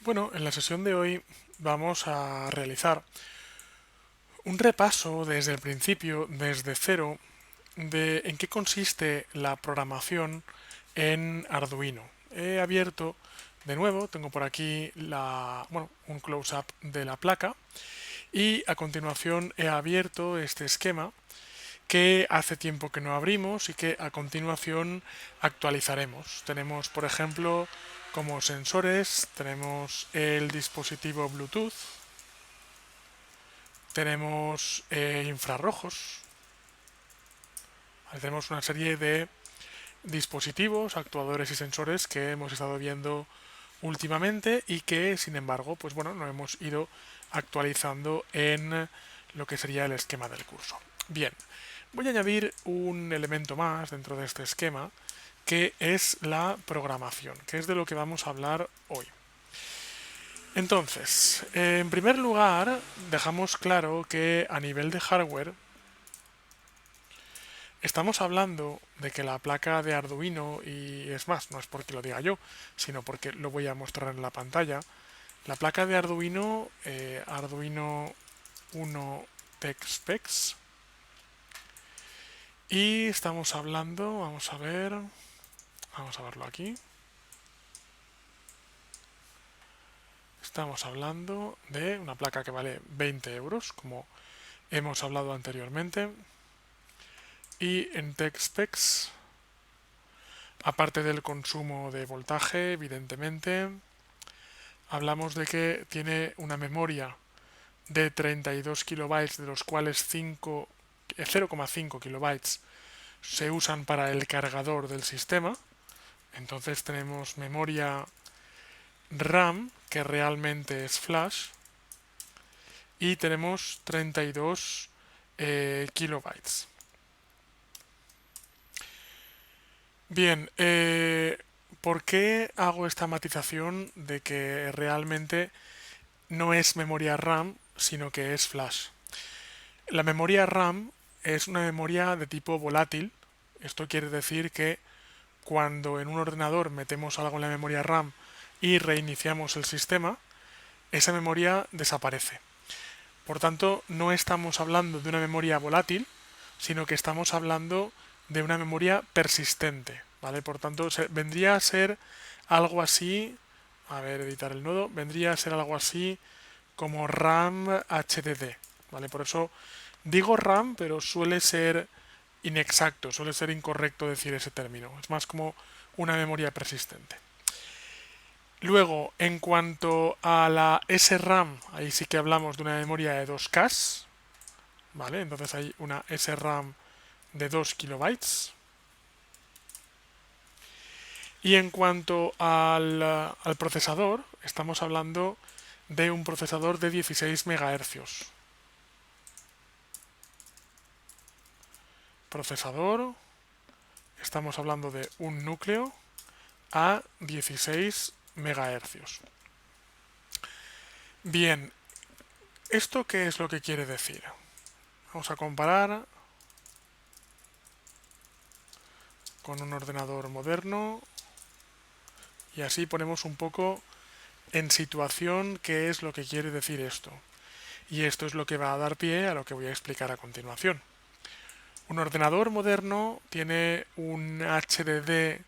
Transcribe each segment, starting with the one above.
Bueno, en la sesión de hoy vamos a realizar un repaso desde el principio, desde cero, de en qué consiste la programación en Arduino. He abierto de nuevo, tengo por aquí un close-up de la placa y a continuación he abierto este esquema que hace tiempo que no abrimos y que a continuación actualizaremos. Tenemos, por ejemplo, como sensores, tenemos el dispositivo Bluetooth, tenemos infrarrojos, tenemos una serie de dispositivos, actuadores y sensores que hemos estado viendo últimamente y que, sin embargo, pues bueno, no hemos ido actualizando en lo que sería el esquema del curso. Bien, voy a añadir un elemento más dentro de este esquema que es la programación, que es de lo que vamos a hablar hoy. Entonces, en primer lugar, dejamos claro que a nivel de hardware estamos hablando de que la placa de Arduino, y es más, no es porque lo diga yo, sino porque lo voy a mostrar en la pantalla, la placa de Arduino, Arduino 1 TechSpecs, y estamos hablando, vamos a verlo aquí, estamos hablando de una placa que vale 20 euros, como hemos hablado anteriormente, y en TechSpecs, aparte del consumo de voltaje, evidentemente, hablamos de que tiene una memoria de 32 kilobytes, de los cuales 0,5 kilobytes se usan para el cargador del sistema. Entonces tenemos memoria RAM, que realmente es flash, y tenemos 32 kilobytes. Bien, ¿por qué hago esta matización de que realmente no es memoria RAM, sino que es flash? La memoria RAM es una memoria de tipo volátil. Esto quiere decir que cuando en un ordenador metemos algo en la memoria RAM y reiniciamos el sistema, esa memoria desaparece. Por tanto, no estamos hablando de una memoria volátil, sino que estamos hablando de una memoria persistente, ¿vale? Por tanto, vendría a ser algo así, a ver, editar el nodo, vendría a ser algo así como RAM HDD, ¿vale? Por eso digo RAM, pero suele ser inexacto, suele ser incorrecto decir ese término. Es más como una memoria persistente. Luego, en cuanto a la SRAM, ahí sí que hablamos de una memoria de 2K, ¿vale? Entonces hay una SRAM de 2 kilobytes. Y en cuanto al procesador, estamos hablando de un procesador de 16 MHz. Procesador, estamos hablando de un núcleo a 16 MHz. Bien, ¿esto qué es lo que quiere decir? Vamos a comparar con un ordenador moderno y así ponemos un poco en situación qué es lo que quiere decir esto. Y esto es lo que va a dar pie a lo que voy a explicar a continuación. Un ordenador moderno tiene un HDD,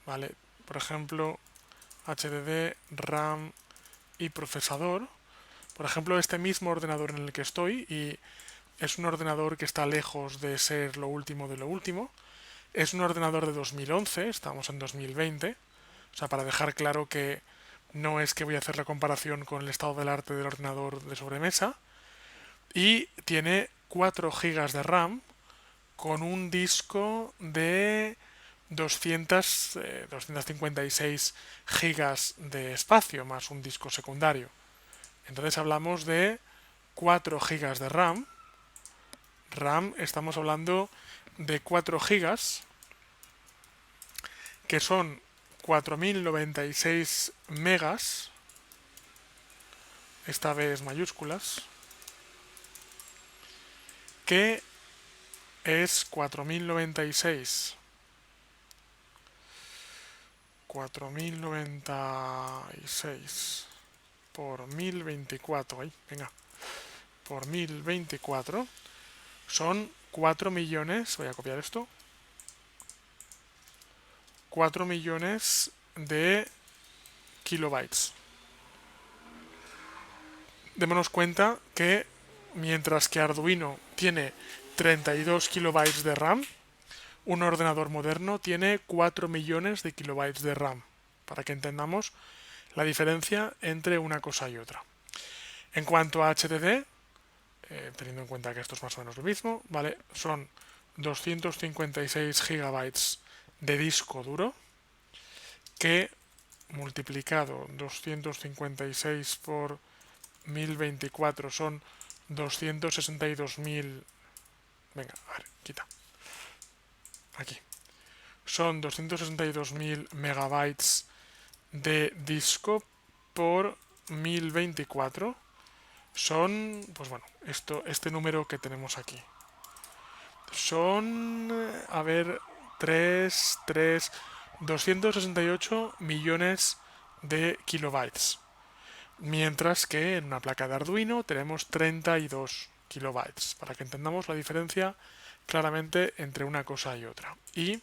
¿vale? Por ejemplo, HDD, RAM y procesador. Por ejemplo, este mismo ordenador en el que estoy, y es un ordenador que está lejos de ser lo último de lo último. Es un ordenador de 2011, estamos en 2020. O sea, para dejar claro que no es que voy a hacer la comparación con el estado del arte del ordenador de sobremesa. Y tiene 4 GB de RAM con un disco de 256 gigas de espacio más un disco secundario. Entonces hablamos de 4 gigas de RAM. RAM estamos hablando de 4 gigas que son 4096 megas, esta vez mayúsculas, que es 4096 4096 por 1024, ahí, venga, por 1024 son 4 millones, voy a copiar esto, 4 millones de kilobytes. Démonos cuenta que mientras que Arduino tiene 32 kilobytes de RAM, un ordenador moderno tiene 4 millones de kilobytes de RAM, para que entendamos la diferencia entre una cosa y otra. En cuanto a HDD, teniendo en cuenta que esto es más o menos lo mismo, ¿vale? Son 256 gigabytes de disco duro, que multiplicado 256 por 1024 son 262.000. Venga, a ver, quita. Aquí. Son 262.000 megabytes de disco por 1024. Son, pues bueno, este número que tenemos aquí. Son, a ver, 268 millones de kilobytes. Mientras que en una placa de Arduino tenemos 32 kilobytes, para que entendamos la diferencia claramente entre una cosa y otra. Y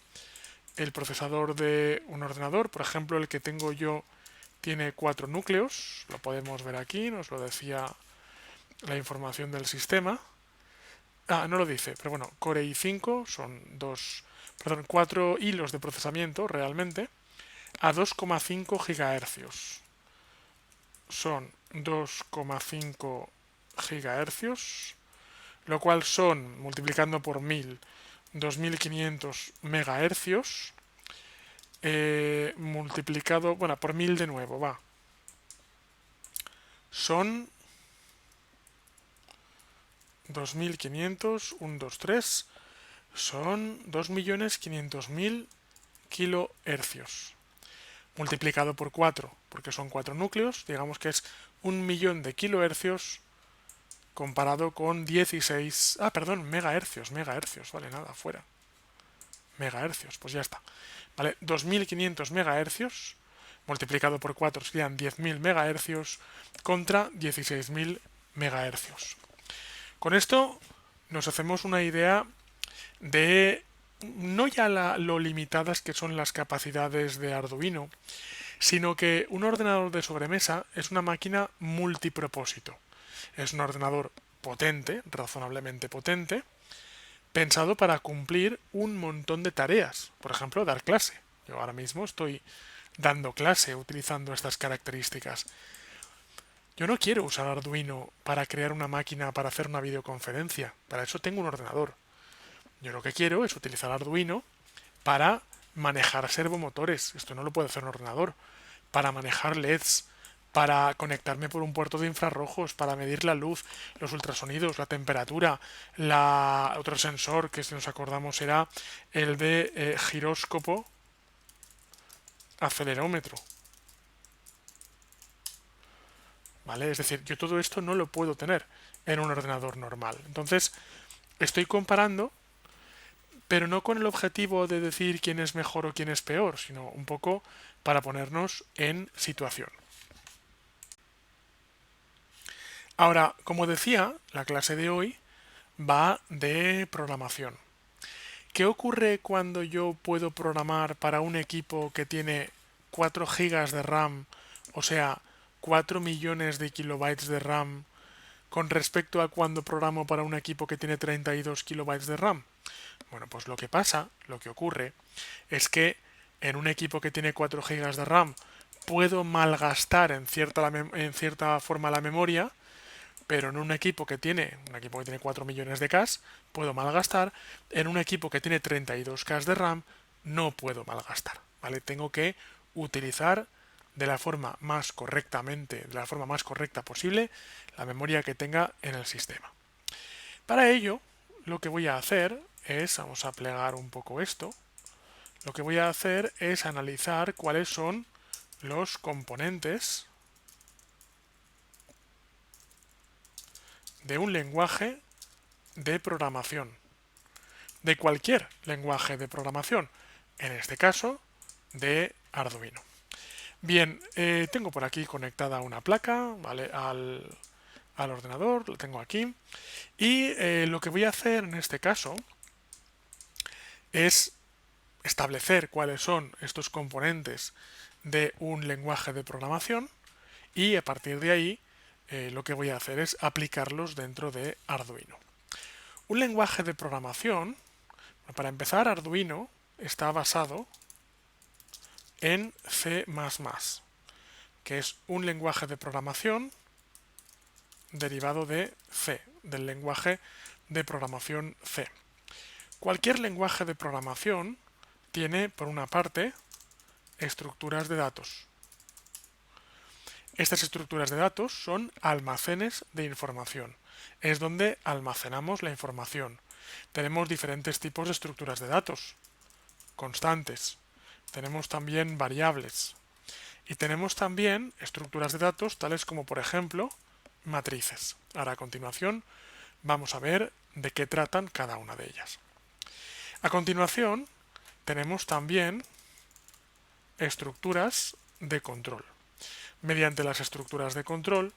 el procesador de un ordenador, por ejemplo, el que tengo yo, tiene 4 núcleos, lo podemos ver aquí, nos lo decía la información del sistema. No lo dice, pero bueno, Core i5 son 4 hilos de procesamiento realmente a 2,5 GHz. Son 2,5 GHz, lo cual son, multiplicando por 1000, 2500 MHz, multiplicado, bueno, por 1000 de nuevo, va. Son 2500, 1, 2, 3, son 2.500.000 kilohercios. Multiplicado por 4, porque son 4 núcleos, digamos que es 1.000.000 de kilohercios comparado con 16... megahercios, vale, nada, fuera. Megahercios, pues ya está. Vale, 2.500 megahercios multiplicado por 4 serían 10.000 megahercios contra 16.000 megahercios. Con esto nos hacemos una idea de no ya lo limitadas que son las capacidades de Arduino, sino que un ordenador de sobremesa es una máquina multipropósito. Es un ordenador potente, razonablemente potente, pensado para cumplir un montón de tareas. Por ejemplo, dar clase. Yo ahora mismo estoy dando clase utilizando estas características. Yo no quiero usar Arduino para crear una máquina para hacer una videoconferencia. Para eso tengo un ordenador. Yo lo que quiero es utilizar Arduino para manejar servomotores. Esto no lo puede hacer un ordenador. Para manejar LEDs, para conectarme por un puerto de infrarrojos, para medir la luz, los ultrasonidos, la temperatura, otro sensor que si nos acordamos era el de giróscopo acelerómetro. ¿Vale? Es decir, yo todo esto no lo puedo tener en un ordenador normal. Entonces, estoy comparando, pero no con el objetivo de decir quién es mejor o quién es peor, sino un poco para ponernos en situación. Ahora, como decía, la clase de hoy va de programación. ¿Qué ocurre cuando yo puedo programar para un equipo que tiene 4 gigas de RAM, o sea, 4 millones de kilobytes de RAM, con respecto a cuando programo para un equipo que tiene 32 kilobytes de RAM? Bueno, pues lo que pasa, lo que ocurre, es que en un equipo que tiene 4 gigas de RAM puedo malgastar en cierta forma la memoria, pero en un equipo que tiene 4 millones de K, puedo malgastar. En un equipo que tiene 32 K de RAM, no puedo malgastar, ¿vale? Tengo que utilizar de la forma más correcta posible, la memoria que tenga en el sistema. Para ello, lo que voy a hacer es, vamos a plegar un poco esto, lo que voy a hacer es analizar cuáles son los componentes de un lenguaje de programación, de cualquier lenguaje de programación, en este caso de Arduino. Bien, tengo por aquí conectada una placa, ¿vale? Al ordenador, lo tengo aquí. Y lo que voy a hacer en este caso es establecer cuáles son estos componentes de un lenguaje de programación y a partir de ahí lo que voy a hacer es aplicarlos dentro de Arduino. Un lenguaje de programación, para empezar, Arduino está basado en C++, que es un lenguaje de programación derivado de C, del lenguaje de programación C. Cualquier lenguaje de programación tiene, por una parte, estructuras de datos. Estas estructuras de datos son almacenes de información. Es donde almacenamos la información. Tenemos diferentes tipos de estructuras de datos. Constantes. Tenemos también variables. Y tenemos también estructuras de datos tales como, por ejemplo, matrices. Ahora, a continuación, vamos a ver de qué tratan cada una de ellas. A continuación, tenemos también estructuras de control. Mediante las estructuras de control,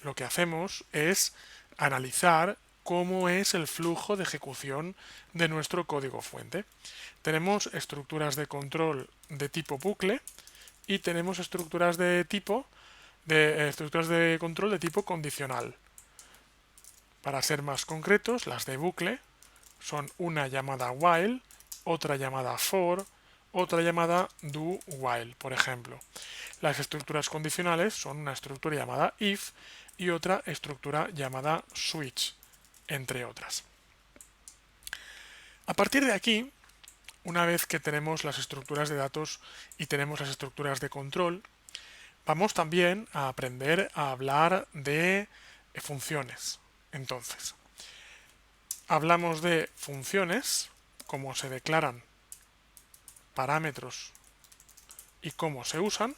lo que hacemos es analizar cómo es el flujo de ejecución de nuestro código fuente. Tenemos estructuras de control de tipo bucle y tenemos estructuras de control de tipo condicional. Para ser más concretos, las de bucle son una llamada while, otra llamada for, otra llamada do while, por ejemplo. Las estructuras condicionales son una estructura llamada if y otra estructura llamada switch, entre otras. A partir de aquí, una vez que tenemos las estructuras de datos y tenemos las estructuras de control, vamos también a aprender a hablar de funciones. Entonces, hablamos de funciones, cómo se declaran parámetros y cómo se usan.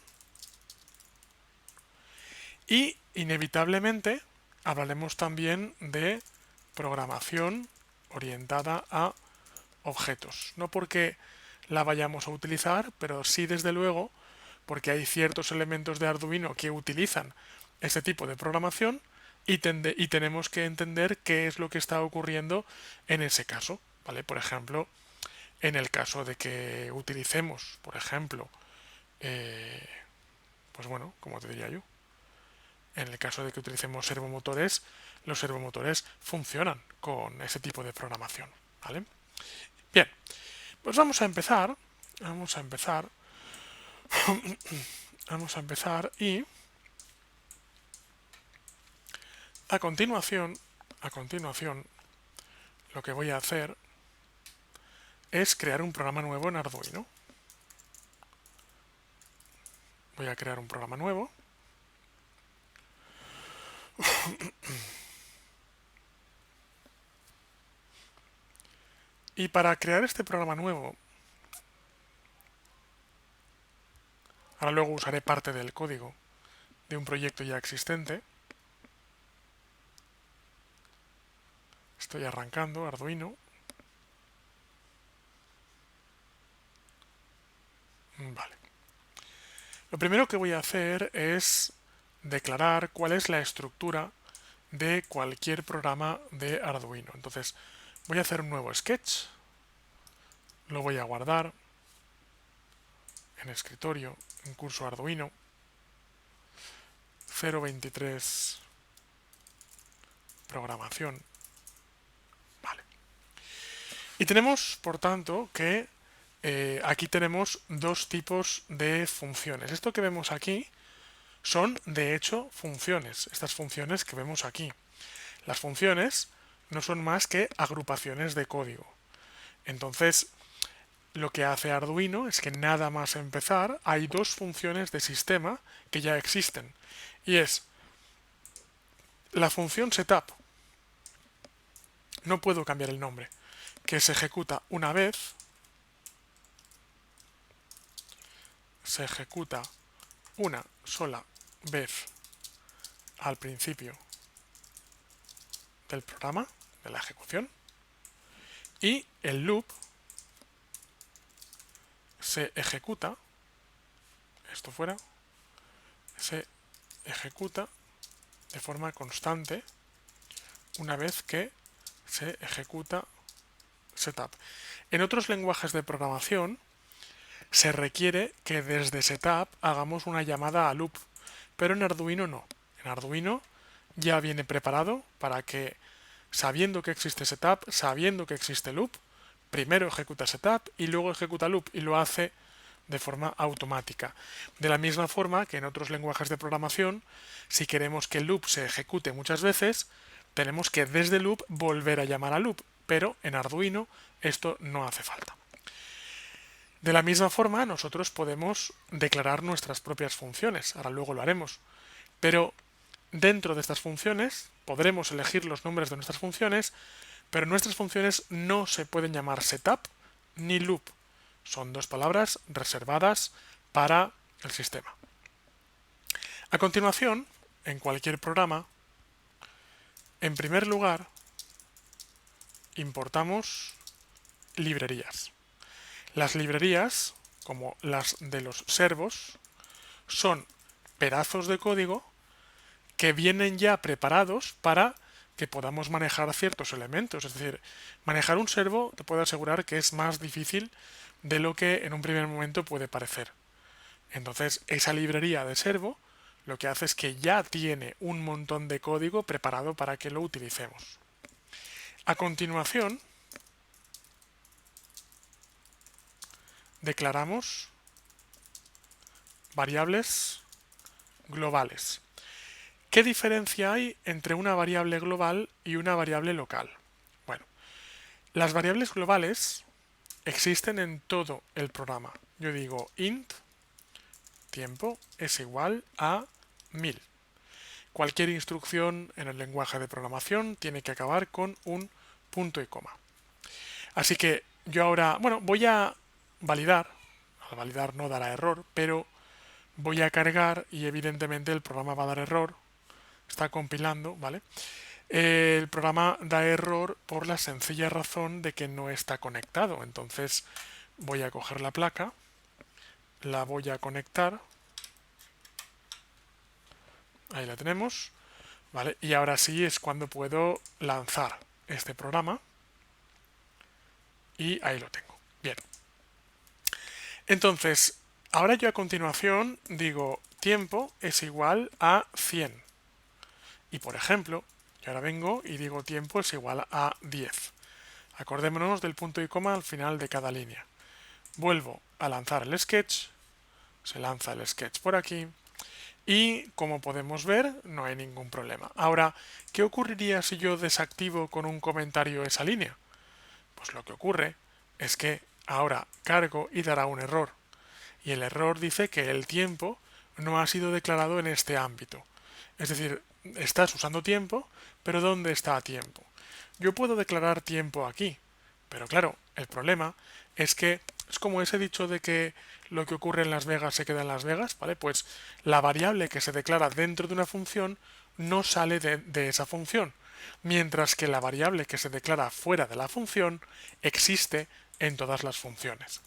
Y inevitablemente hablaremos también de programación orientada a objetos. No porque la vayamos a utilizar, pero sí desde luego porque hay ciertos elementos de Arduino que utilizan este tipo de programación y tenemos que entender qué es lo que está ocurriendo en ese caso. ¿Vale? Por ejemplo, en el caso de que utilicemos, por ejemplo, pues bueno, como te diría yo, en el caso de que utilicemos servomotores, los servomotores funcionan con ese tipo de programación. ¿Vale? Bien, pues vamos a empezar. Vamos a empezar. Vamos a empezar y a continuación, lo que voy a hacer es crear un programa nuevo en Arduino. Voy a crear un programa nuevo. Y para crear este programa nuevo, ahora luego usaré parte del código de un proyecto ya existente. Estoy arrancando Arduino. Vale. Lo primero que voy a hacer es declarar cuál es la estructura de cualquier programa de Arduino. Entonces, voy a hacer un nuevo sketch. Lo voy a guardar en escritorio, en curso Arduino. 0.23 programación. Vale. Y tenemos, por tanto, que aquí tenemos dos tipos de funciones. Esto que vemos aquí son, de hecho, funciones. Estas funciones que vemos aquí. Las funciones no son más que agrupaciones de código. Entonces, lo que hace Arduino es que nada más empezar, hay dos funciones de sistema que ya existen. Y es la función setup. No puedo cambiar el nombre. Que se ejecuta una vez. Se ejecuta una sola vez al principio del programa, de la ejecución. Y el loop se ejecuta esto fuera, se ejecuta de forma constante una vez que se ejecuta setup. En otros lenguajes de programación se requiere que desde setup hagamos una llamada a loop, pero en Arduino no. En Arduino ya viene preparado para que, sabiendo que existe setup, sabiendo que existe loop, primero ejecuta setup y luego ejecuta loop, y lo hace de forma automática. De la misma forma que en otros lenguajes de programación, si queremos que el loop se ejecute muchas veces, tenemos que desde loop volver a llamar a loop, pero en Arduino esto no hace falta. De la misma forma, nosotros podemos declarar nuestras propias funciones, ahora luego lo haremos, pero dentro de estas funciones podremos elegir los nombres de nuestras funciones, pero nuestras funciones no se pueden llamar setup ni loop. Son dos palabras reservadas para el sistema. A continuación, en cualquier programa, en primer lugar, importamos librerías. Las librerías, como las de los servos, son pedazos de código que vienen ya preparados para que podamos manejar ciertos elementos. Es decir, manejar un servo te puedo asegurar que es más difícil de lo que en un primer momento puede parecer. Entonces, esa librería de servo lo que hace es que ya tiene un montón de código preparado para que lo utilicemos. A continuación, declaramos variables globales. ¿Qué diferencia hay entre una variable global y una variable local? Bueno, las variables globales existen en todo el programa. Yo digo int tiempo es igual a 1000. Cualquier instrucción en el lenguaje de programación tiene que acabar con un punto y coma. Así que yo ahora, bueno, voy a validar. Al validar no dará error, pero voy a cargar y evidentemente el programa va a dar error. Está compilando, ¿vale? El programa da error por la sencilla razón de que no está conectado. Entonces voy a coger la placa, la voy a conectar. Ahí la tenemos, ¿vale? Y ahora sí es cuando puedo lanzar este programa. Y ahí lo tengo. Bien. Entonces, ahora yo a continuación digo tiempo es igual a 100. Y por ejemplo, yo ahora vengo y digo tiempo es igual a 10. Acordémonos del punto y coma al final de cada línea. Vuelvo a lanzar el sketch. Se lanza el sketch por aquí. Y como podemos ver, no hay ningún problema. Ahora, ¿qué ocurriría si yo desactivo con un comentario esa línea? Pues lo que ocurre es que ahora cargo y dará un error. Y el error dice que el tiempo no ha sido declarado en este ámbito. Es decir, estás usando tiempo, pero ¿dónde está tiempo? Yo puedo declarar tiempo aquí, pero claro, el problema es que es como ese dicho de que lo que ocurre en Las Vegas se queda en Las Vegas, ¿vale? Pues la variable que se declara dentro de una función no sale de esa función, mientras que la variable que se declara fuera de la función existe en todas las funciones.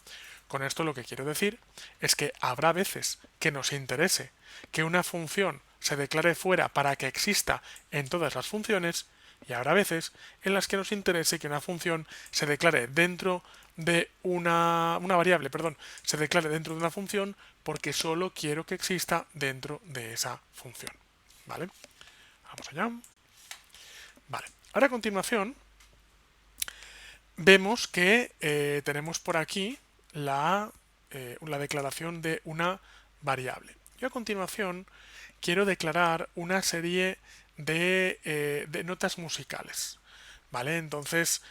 Con esto lo que quiero decir es que habrá veces que nos interese que una función se declare fuera para que exista en todas las funciones, y habrá veces en las que nos interese que una función se declare dentro de una variable, perdón, se declare dentro de una función porque solo quiero que exista dentro de esa función. ¿Vale? Vamos allá. Vale. Ahora a continuación vemos que tenemos por aquí la declaración de una variable. Yo a continuación quiero declarar una serie de notas musicales. ¿Vale? Entonces,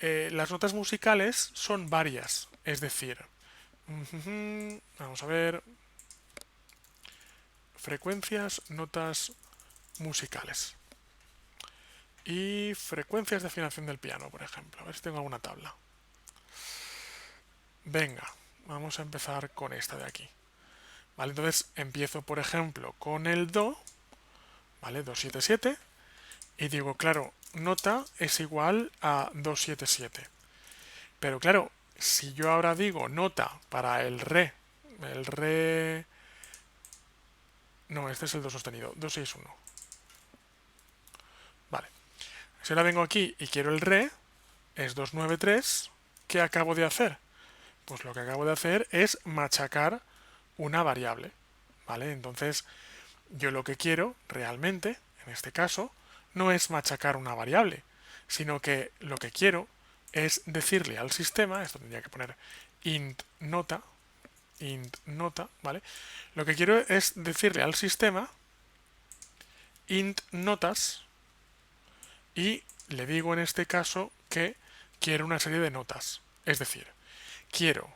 las notas musicales son varias. Es decir, vamos a ver, frecuencias, notas musicales. Y frecuencias de afinación del piano, por ejemplo. A ver si tengo alguna tabla. Venga, vamos a empezar con esta de aquí. ¿Vale? Entonces empiezo, por ejemplo, con el Do, ¿vale? 277, y digo, claro, nota es igual a 277. Pero claro, si yo ahora digo nota para el Re No, este es el do sostenido, 261. Vale. Si ahora vengo aquí y quiero el re, es 293. ¿Qué acabo de hacer? Pues lo que acabo de hacer es machacar una variable. ¿Vale? Entonces, yo lo que quiero realmente, en este caso, no es machacar una variable, sino que lo que quiero es decirle al sistema, esto tendría que poner int nota, ¿vale? Lo que quiero es decirle al sistema int notas y le digo en este caso que quiero una serie de notas. Es decir, quiero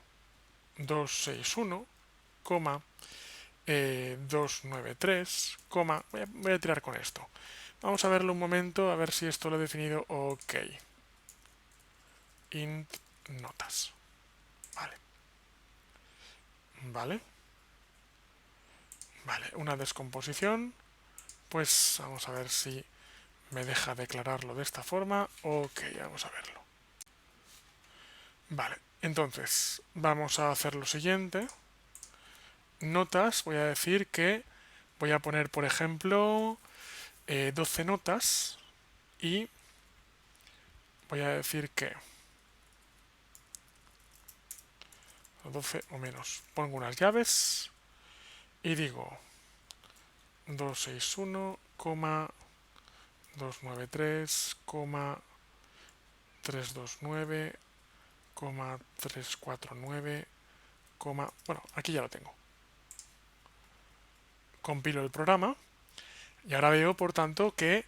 261, 293, voy a tirar con esto. Vamos a verlo un momento, a ver si esto lo he definido. Ok. Int notas. Vale. Vale. Vale, una descomposición. Pues vamos a ver si me deja declararlo de esta forma. Ok, vamos a verlo. Vale, entonces vamos a hacer lo siguiente. Notas, voy a decir que voy a poner, por ejemplo, 12 notas y voy a decir que 12 o menos. Pongo unas llaves y digo 261, 293, 329, 349, bueno, aquí ya lo tengo. Compilo el programa y ahora veo, por tanto, que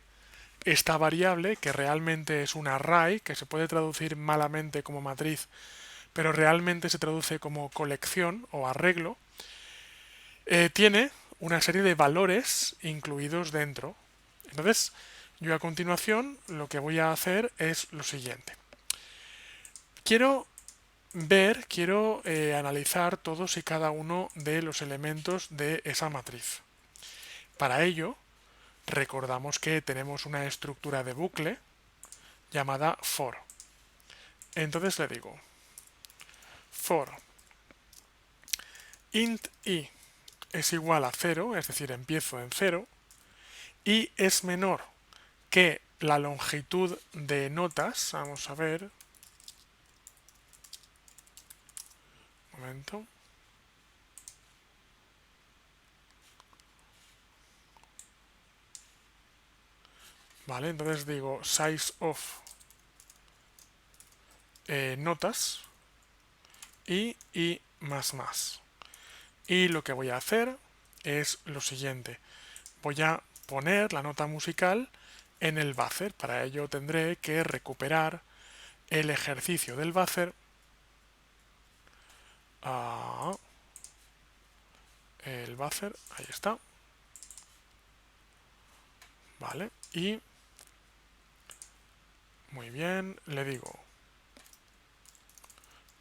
esta variable, que realmente es un array, que se puede traducir malamente como matriz, pero realmente se traduce como colección o arreglo, tiene una serie de valores incluidos dentro. Entonces, yo a continuación lo que voy a hacer es lo siguiente. Quiero analizar todos y cada uno de los elementos de esa matriz. Para ello, recordamos que tenemos una estructura de bucle llamada for. Entonces le digo for int i es igual a 0, es decir, empiezo en 0, y es menor que la longitud de notas. Vamos a ver. Un momento. Vale, entonces digo size of notas y más más. Y lo que voy a hacer es lo siguiente. Voy a poner la nota musical en el buffer. Para ello tendré que recuperar el ejercicio del buffer. El buffer, ahí está. Vale, y muy bien, le digo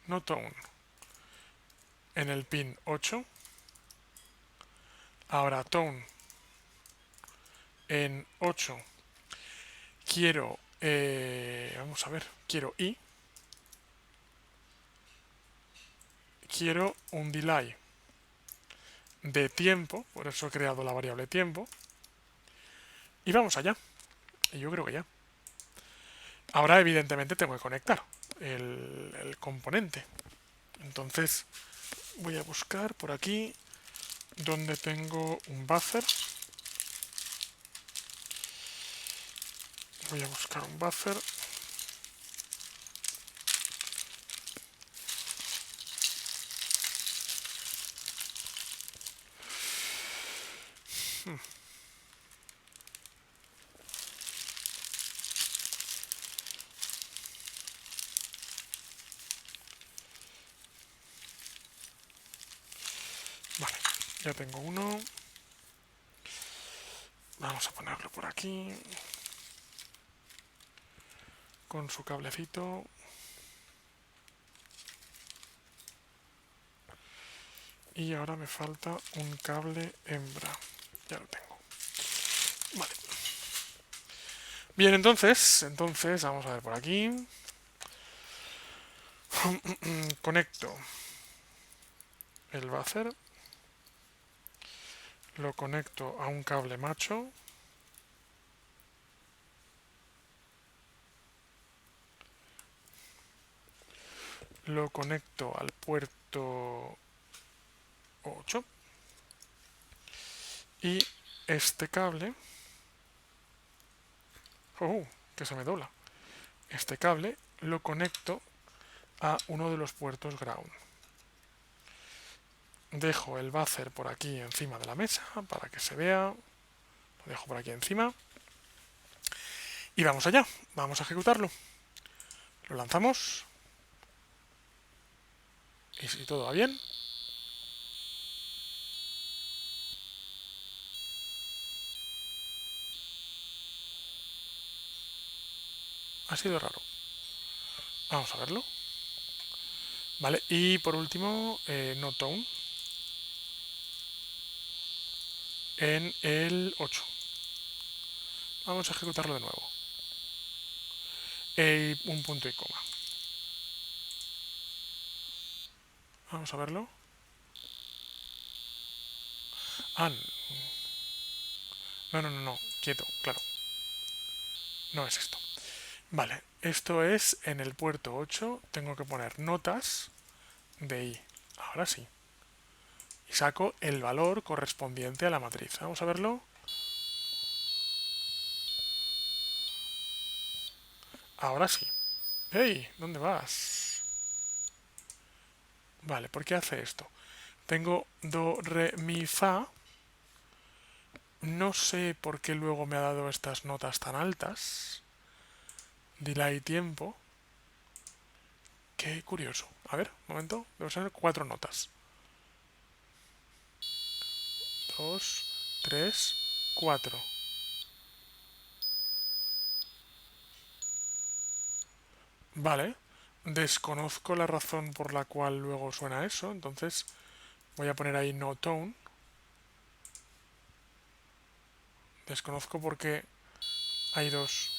no tone en el pin 8. Ahora tone en 8. Quiero, vamos a ver, quiero i. Quiero un delay de tiempo, por eso he creado la variable tiempo. Y vamos allá. Y yo creo que ya. Ahora evidentemente tengo que conectar el componente. Entonces voy a buscar por aquí donde tengo un buffer. Voy a buscar un buffer. Vale, ya tengo uno. Vamos a ponerlo por aquí. Con su cablecito. Y ahora me falta un cable hembra. Ya lo tengo. Vale. Bien, entonces vamos a ver por aquí. Conecto el buffer. lo conecto a un cable macho. Lo conecto al puerto 8 y este cable, que se me dobla, este cable lo conecto a uno de los puertos ground. Dejo el buzzer por aquí encima de la mesa para que se vea. Lo dejo por aquí encima. Y vamos allá, vamos a ejecutarlo. Lo lanzamos. Y si todo va bien, ha sido raro. Vamos a verlo. Vale, y por último, no tone en el 8. Vamos a ejecutarlo de nuevo. Un punto y coma. Vamos a verlo. Ah, no, quieto, claro. No es esto. Vale, esto es en el puerto 8. Tengo que poner notas de i. Ahora sí. Y saco el valor correspondiente a la matriz. Vamos a verlo. Ahora sí. ¡Hey! ¿Dónde vas? Vale, ¿por qué hace esto? Tengo do, re, mi, fa. No sé por qué luego me ha dado estas notas tan altas. Delay tiempo. Qué curioso. A ver, un momento. Debo ser 4 notas. 2, 3, 4. Vale. Desconozco la razón por la cual luego suena eso. Entonces voy a poner ahí no tone. Desconozco por qué hay dos.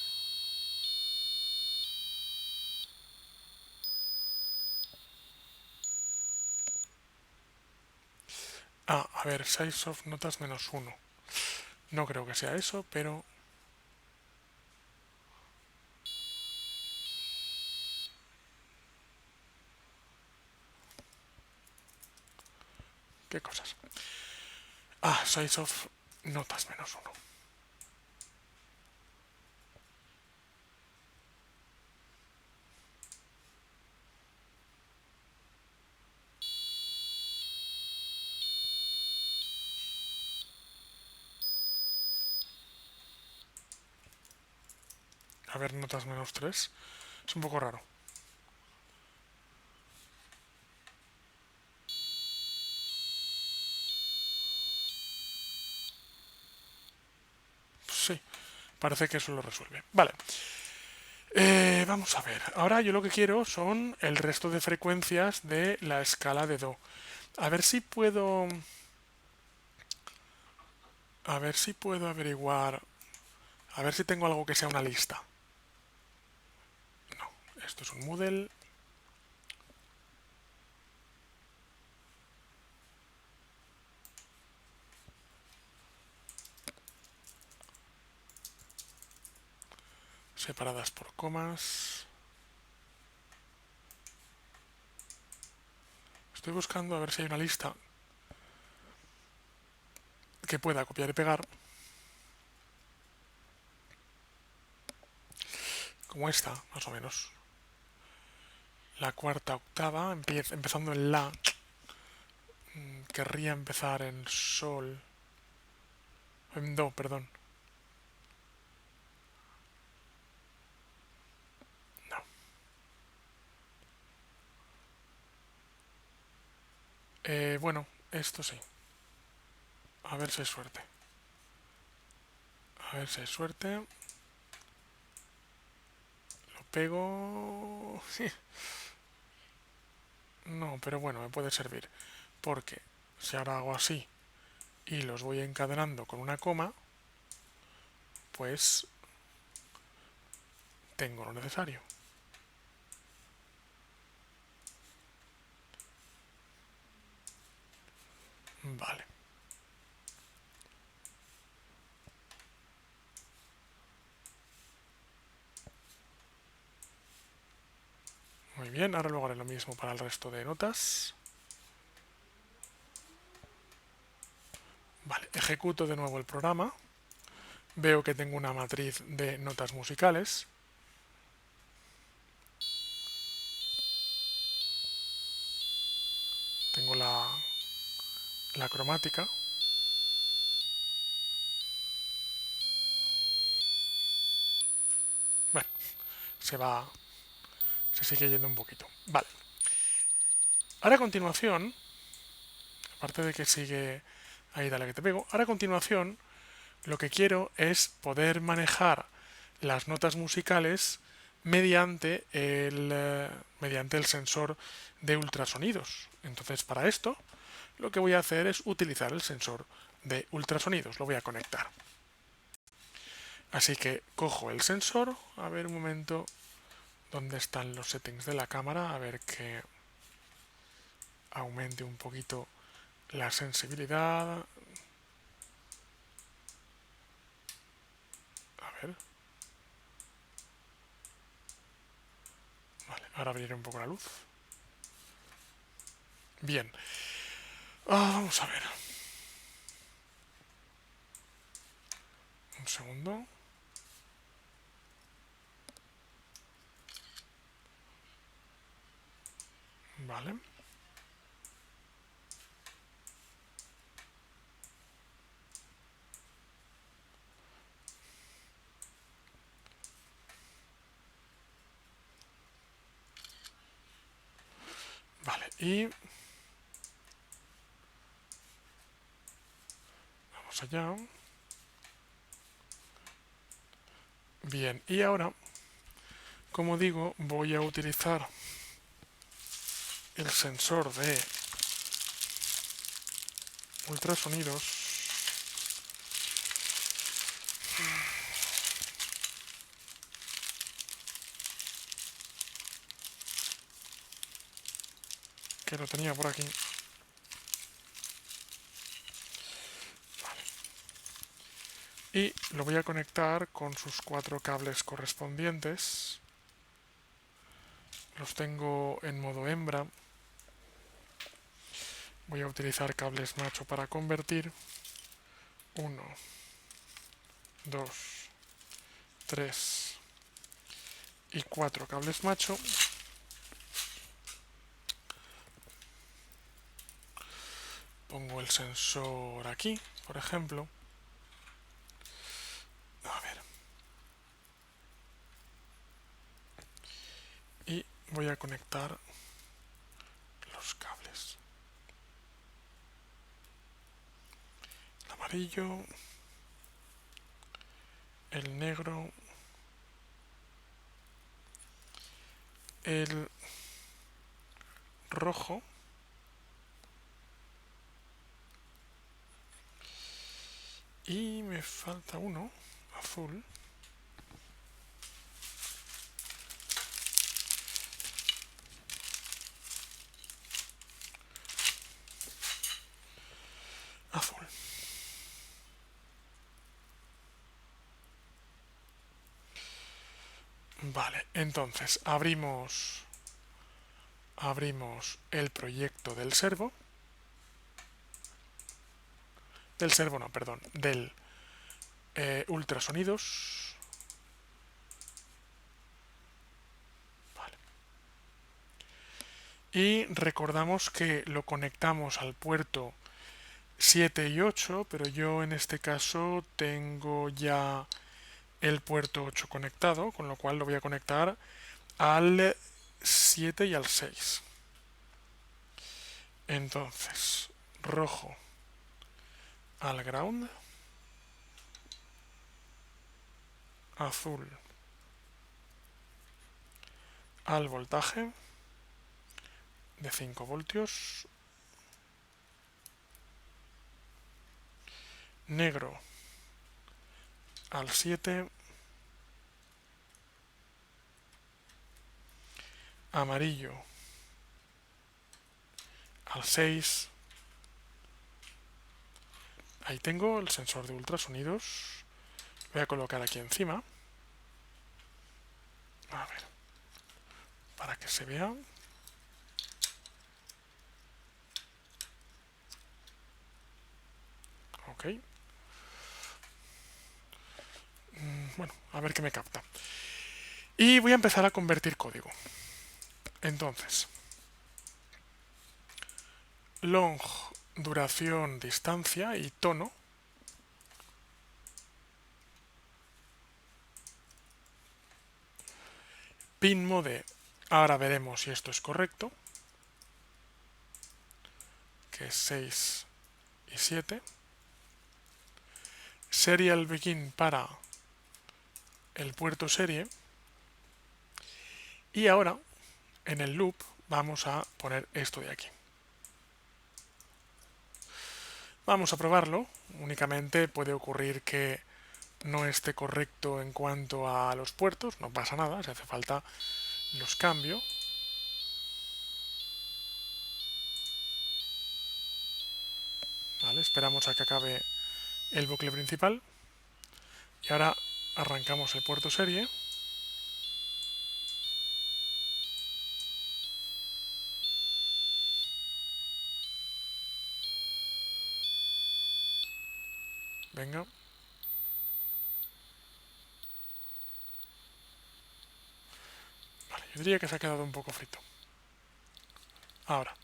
Ah, a ver, size of notas menos 1. No creo que sea eso, pero... ¿Qué cosas? Ah, size of notas menos 1. A ver, notas menos 3. Es un poco raro. Sí, parece que eso lo resuelve. Vale. Vamos a ver. Ahora yo lo que quiero son el resto de frecuencias de la escala de do. A ver si puedo... A ver si puedo averiguar... A ver si tengo algo que sea una lista. No, esto es un Moodle. Separadas por comas. Estoy buscando a ver si hay una lista que pueda copiar y pegar. Como esta, más o menos. La cuarta octava, empezando en la. Querría empezar en sol. En do, perdón. No. Bueno, esto sí. A ver si hay suerte. A ver si hay suerte. Lo pego. Sí. No, pero bueno, me puede servir. Porque si ahora hago así y los voy encadenando con una coma, pues tengo lo necesario. Vale. bien, ahora luego haré lo mismo para el resto de notas. Vale, ejecuto de nuevo el programa. Veo que tengo una matriz de notas musicales. Tengo la cromática. Bueno, se sigue yendo un poquito. Vale. Ahora a continuación, aparte de que sigue ahí, dale que te pego, ahora a continuación lo que quiero es poder manejar las notas musicales mediante el sensor de ultrasonidos. Entonces, para esto, lo que voy a hacer es utilizar el sensor de ultrasonidos. Lo voy a conectar. Así que cojo el sensor, a ver un momento dónde están los settings de la cámara, a ver que aumente un poquito la sensibilidad. A ver. Vale, ahora abriré un poco la luz. Bien. Vamos a ver. Un segundo. Vale. Vale, y vamos allá. Bien, y ahora, como digo, voy a utilizar el sensor de ultrasonidos que lo tenía por aquí. Vale. Y lo voy a conectar con sus 4 cables correspondientes. Los tengo en modo hembra. Voy a utilizar cables macho para convertir. 1, 2, 3 y 4 cables macho. Pongo el sensor aquí, por ejemplo. A ver. Y voy a conectar los cables. El amarillo, el negro, el rojo y me falta uno, azul. Azul. Vale, entonces abrimos el proyecto del servo. Del servo no, perdón, del ultrasonidos. Vale. Y recordamos que lo conectamos al puerto 7 y 8, pero yo en este caso tengo ya el puerto 8 conectado, con lo cual lo voy a conectar al 7 y al 6. Entonces, rojo al ground, azul al voltaje de 5 voltios, negro al 7, amarillo al 6. Ahí tengo el sensor de ultrasonidos. Voy a colocar aquí encima. A ver. para que se vea. Ok. Bueno, a ver qué me capta. Y voy a empezar a convertir código. Entonces, long, duración, distancia y tono. Pin mode, ahora veremos si esto es correcto, que es 6 y 7. Serial begin para el puerto serie. Y ahora, en el loop, vamos a poner esto de aquí. Vamos a probarlo. Únicamente puede ocurrir que no esté correcto en cuanto a los puertos. No pasa nada, si hace falta los cambio. Vale, esperamos a que acabe el bucle principal. Y ahora arrancamos el puerto serie. Venga. Vale, yo diría que se ha quedado un poco frito. Ahora.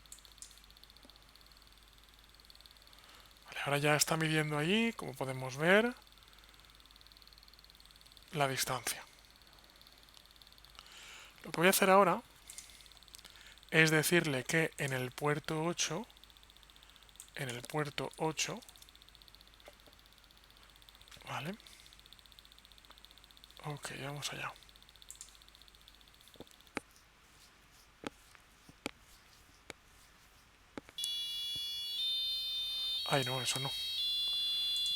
Vale, ahora ya está midiendo ahí, como podemos ver, la distancia. Lo que voy a hacer ahora es decirle que en el puerto 8, vale, ok, vamos allá. Ay, no, eso no.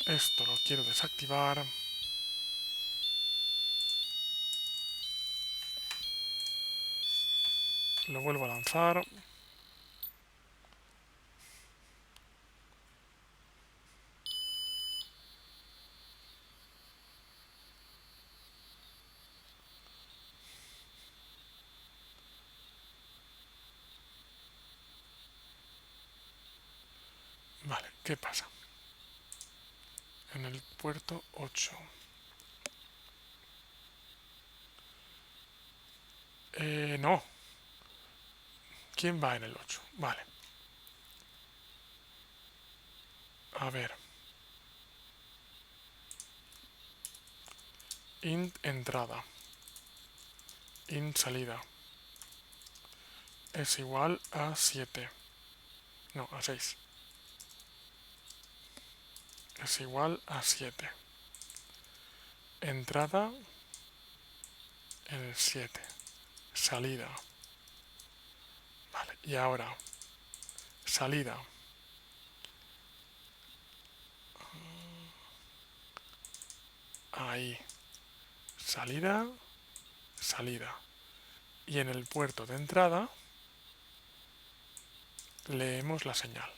Esto lo quiero desactivar. Lo vuelvo a lanzar. Vale, ¿qué pasa? En el puerto 8. No. ¿Quién va en el 8? Vale. A ver. Int entrada. Int salida. Es igual a 7. No, a 6. Es igual a 7. Entrada en el 7. Salida. Vale, y ahora salida. Ahí. Salida, salida. Y en el puerto de entrada leemos la señal.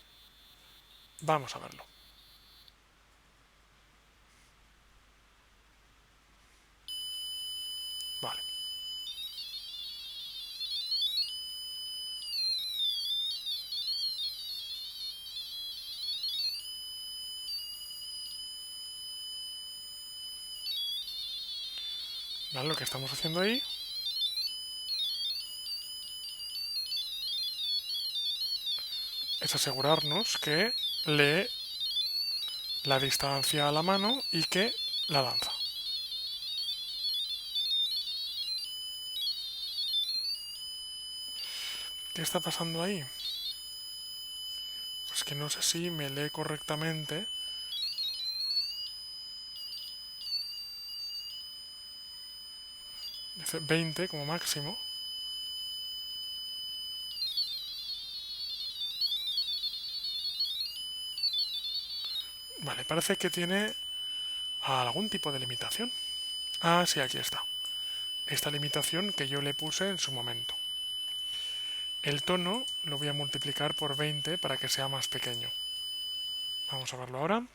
Vamos a verlo. Vale. Vale, lo que estamos haciendo ahí es asegurarnos que lee la distancia a la mano y que la lanza. ¿Qué está pasando ahí? Pues que no sé si me lee correctamente. Dice 20 como máximo. Vale, parece que tiene algún tipo de limitación. Ah, sí, aquí está. Esta limitación que yo le puse en su momento. El tono lo voy a multiplicar por 20 para que sea más pequeño. Vamos a verlo ahora.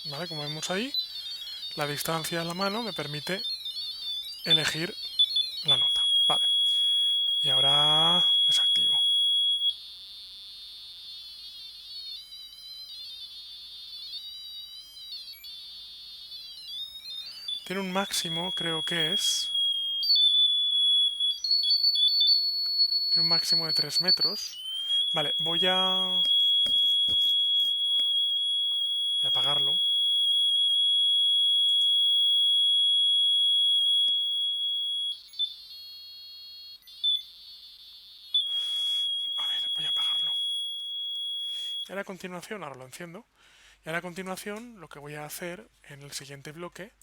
¿vale? Como vemos ahí, la distancia a la mano me permite elegir la nota, vale. Y ahora desactivo. Tiene un máximo, creo que es... Tiene un máximo de 3 metros. Vale, voy a apagarlo. A ver, voy a apagarlo. Y ahora a continuación, ahora lo enciendo. Y ahora a continuación lo que voy a hacer en el siguiente bloque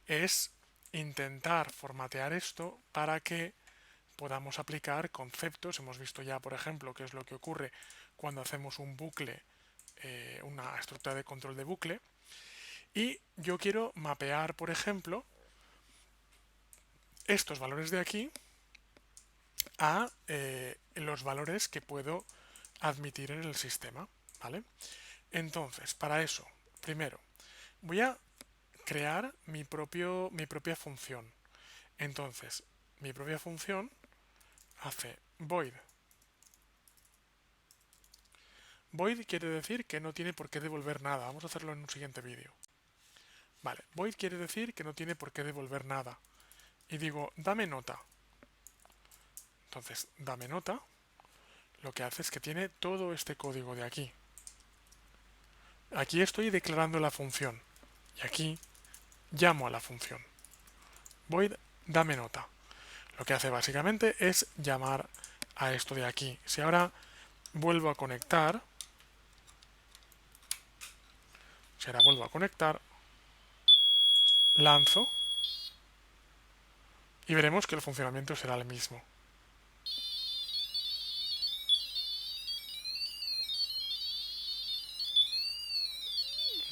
es intentar formatear esto para que podamos aplicar conceptos. Hemos visto ya, por ejemplo, qué es lo que ocurre cuando hacemos un bucle, una estructura de control de bucle. Y yo quiero mapear, por ejemplo, estos valores de aquí a los valores que puedo admitir en el sistema, ¿vale? Entonces, para eso, primero, voy a crear mi propia función. Entonces, mi propia función hace void. Void quiere decir que no tiene por qué devolver nada. Vamos a hacerlo en un siguiente vídeo. Vale, void quiere decir que no tiene por qué devolver nada. Y digo, dame nota. Entonces, dame nota, lo que hace es que tiene todo este código de aquí. Aquí estoy declarando la función. Y aquí llamo a la función. Void dame nota. Lo que hace básicamente es llamar a esto de aquí. Si ahora vuelvo a conectar, lanzo y veremos que el funcionamiento será el mismo.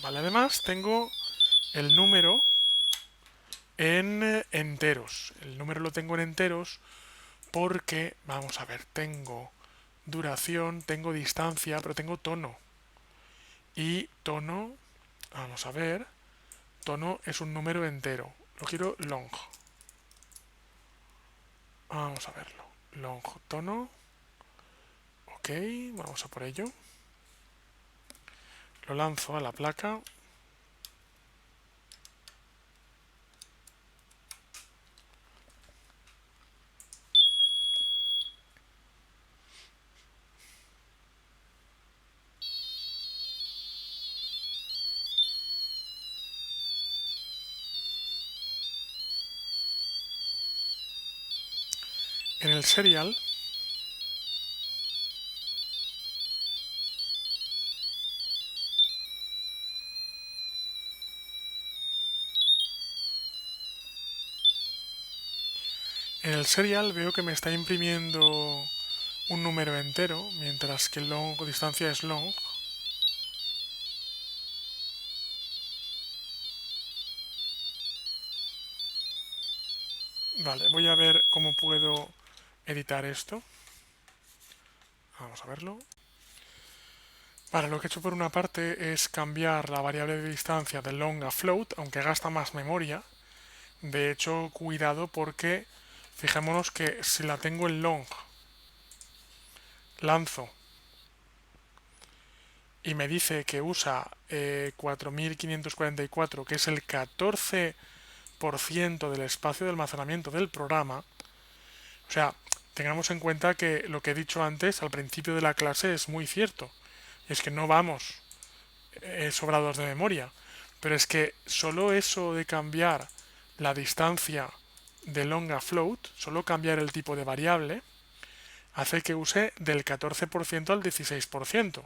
Vale, además tengo el número en enteros. El número lo tengo en enteros porque, vamos a ver, tengo duración, tengo distancia, pero tengo tono. Y tono, vamos a ver, tono es un número entero. Lo quiero long. Vamos a verlo. Long, tono. Ok, vamos a por ello. Lo lanzo a la placa. En el serial, veo que me está imprimiendo un número entero, mientras que long o distancia es long. Vale, voy a ver cómo puedo editar esto. Vamos a verlo. Vale, lo que he hecho por una parte es cambiar la variable de distancia de long a float, aunque gasta más memoria. De hecho, cuidado porque fijémonos que si la tengo en long, lanzo y me dice que usa 4544, que es el 14% del espacio de almacenamiento del programa. O sea, tengamos en cuenta que lo que he dicho antes al principio de la clase es muy cierto. Y es que no vamos sobrados de memoria. Pero es que solo eso de cambiar la distancia de long a float, solo cambiar el tipo de variable, hace que use del 14% al 16%.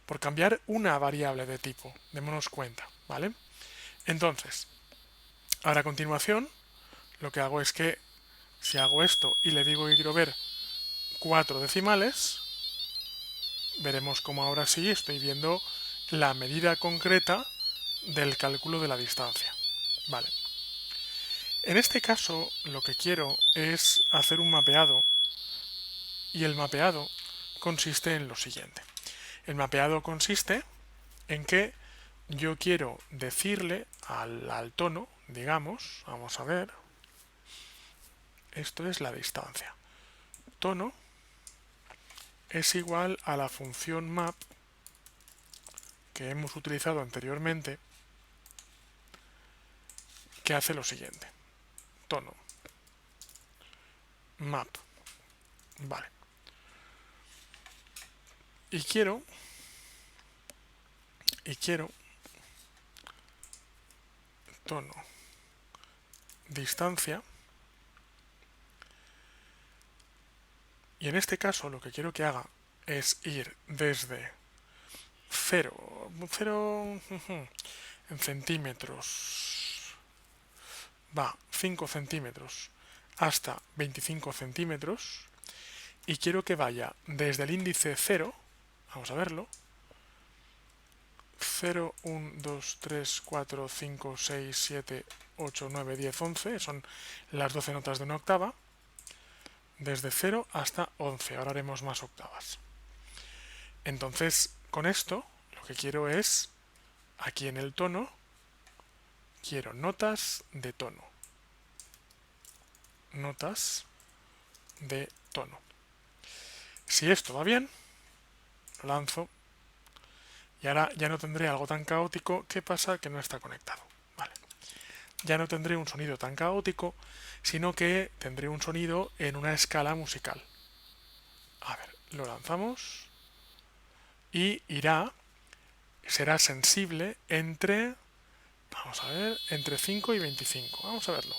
Por cambiar una variable de tipo, démonos cuenta, ¿vale? Entonces, ahora a continuación, lo que hago es que si hago esto y le digo que quiero ver 4 decimales, veremos cómo ahora sí estoy viendo la medida concreta del cálculo de la distancia. Vale. En este caso, lo que quiero es hacer un mapeado, y el mapeado consiste en lo siguiente. El mapeado consiste en que yo quiero decirle al tono, digamos, vamos a ver, esto es la distancia. Tono es igual a la función map que hemos utilizado anteriormente, que hace lo siguiente. Tono map. Vale. Y quiero tono distancia. Y en este caso lo que quiero que haga es ir desde 0 en centímetros, va 5 centímetros hasta 25 centímetros, y quiero que vaya desde el índice 0, vamos a verlo, 0, 1, 2, 3, 4, 5, 6, 7, 8, 9, 10, 11, son las 12 notas de una octava, desde 0 hasta 11, ahora haremos más octavas. Entonces, con esto, lo que quiero es, aquí en el tono, quiero notas de tono. Notas de tono. Si esto va bien, lo lanzo y ahora ya no tendré algo tan caótico. ¿Qué pasa? Que no está conectado. Vale. Ya no tendré un sonido tan caótico, sino que tendré un sonido en una escala musical. A ver, lo lanzamos y será sensible entre, vamos a ver, entre 5 y 25. Vamos a verlo.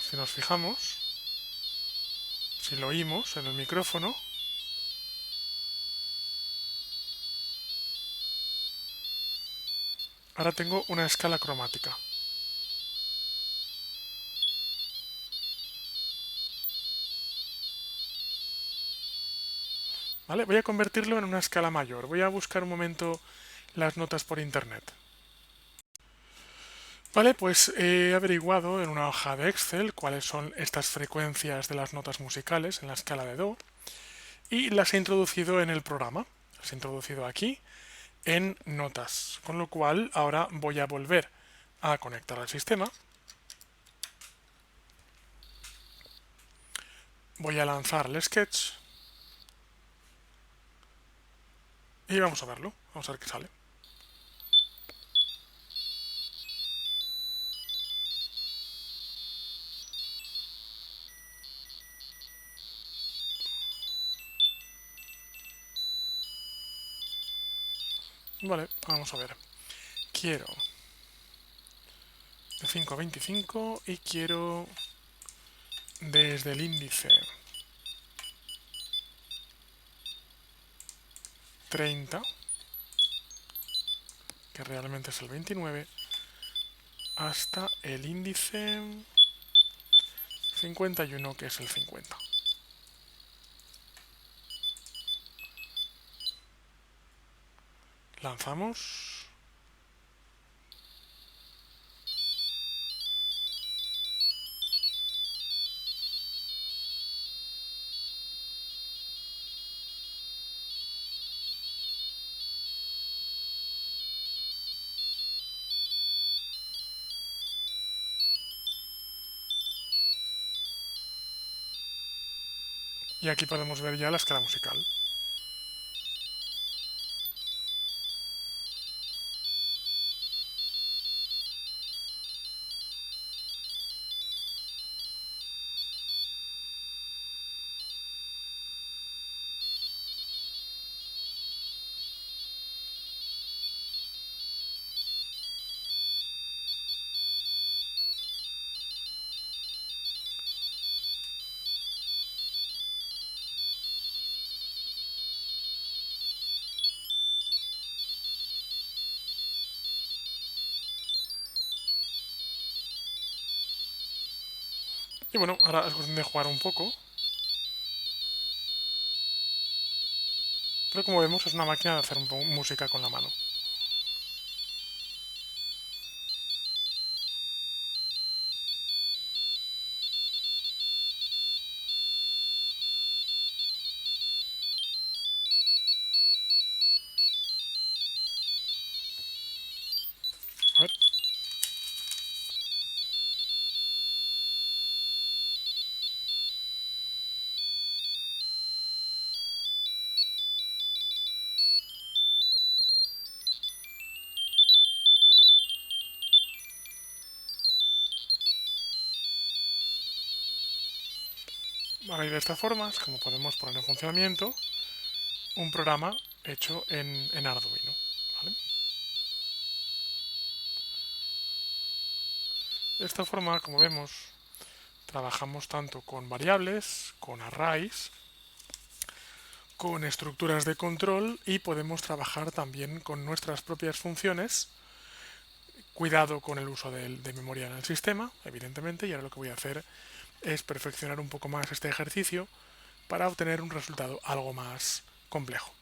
Si nos fijamos, si lo oímos en el micrófono, ahora tengo una escala cromática. ¿Vale? Voy a convertirlo en una escala mayor. Voy a buscar un momento las notas por internet. Vale, pues he averiguado en una hoja de Excel cuáles son estas frecuencias de las notas musicales en la escala de Do y las he introducido en el programa. Las he introducido aquí en notas, con lo cual ahora voy a volver a conectar al sistema. Voy a lanzar el sketch y vamos a verlo. Vamos a ver qué sale. Vale, vamos a ver. Quiero de 5 a 25 y quiero desde el índice 30, que realmente es el 29, hasta el índice 51, que es el 50. Lanzamos. Y aquí podemos ver ya la escala musical. Y bueno, ahora es cuestión de jugar un poco. Pero como vemos es una máquina de hacer música con la mano. Hay de esta forma es como podemos poner en funcionamiento un programa hecho en Arduino. ¿Vale? De esta forma, como vemos, trabajamos tanto con variables, con arrays, con estructuras de control y podemos trabajar también con nuestras propias funciones. Cuidado con el uso de memoria en el sistema, evidentemente, y ahora lo que voy a hacer es perfeccionar un poco más este ejercicio para obtener un resultado algo más complejo.